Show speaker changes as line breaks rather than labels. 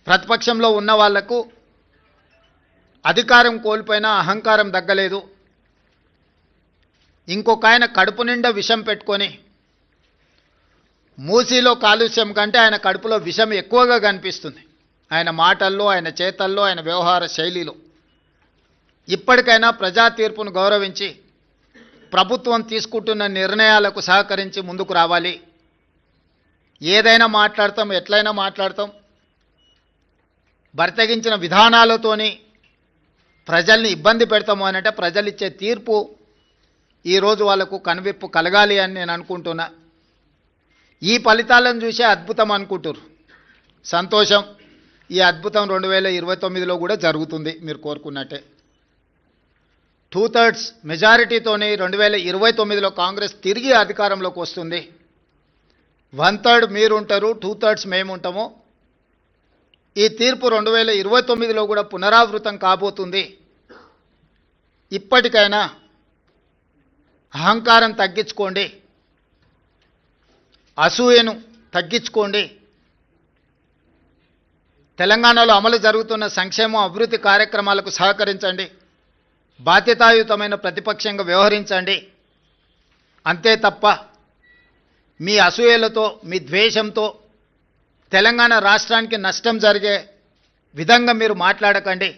ప్రతిపక్షంలో ఉన్న వాళ్లకు అధికారం కోల్పోయినా అహంకారం దగ్గలేదు. ఇంకొక ఆయన కడుపు నిండా విషం పెట్టుకొని మూసీలో కాలుష్యం కంటే ఆయన కడుపులో విషం ఎక్కువగా కనిపిస్తుంది. ఆయన మాటల్లో, ఆయన చేతల్లో, ఆయన వ్యవహార శైలిలో. ఇప్పటికైనా ప్రజా తీర్పును గౌరవించి ప్రభుత్వం తీసుకుంటున్న నిర్ణయాలకు సహకరించి ముందుకు రావాలి. ఏదైనా మాట్లాడతాం, ఎట్లయినా మాట్లాడతాం. బర్తగించిన విధానాలతోని ప్రజల్ని ఇబ్బంది పెడతాము అని అంటే ప్రజలు ఇచ్చే తీర్పు ఈరోజు వాళ్లకు కనువిప్పు కలగాలి అని నేను అనుకుంటున్నా. ఈ ఫలితాలను చూసే అద్భుతం అనుకుంటారు. సంతోషం. ఈ అద్భుతం 2029లో కూడా జరుగుతుంది మీరు కోరుకున్నట్టే. 2/3 మెజారిటీతోనే 2029లో కాంగ్రెస్ తిరిగి అధికారంలోకి వస్తుంది. 1/3 మీరు ఉంటారు, 2/3 మేము ఉంటాము. ఈ తీర్పు 2029లో కూడా పునరావృతం కాబోతుంది. ఇప్పటికైనా అహంకారం తగ్గించుకోండి, అసూయను తగ్గించుకోండి. తెలంగాణలో అమలు జరుగుతున్న సంక్షేమ అభివృద్ధి కార్యక్రమాలకు సహకరించండి. బాధ్యతాయుతమైన ప్రతిపక్షంగా వ్యవహరించండి. అంతే తప్ప మీ అసూయలతో, మీ ద్వేషంతో తెలంగాణ రాష్ట్రానికి నష్టం జరిగే విధంగా మీరు మాట్లాడకండి.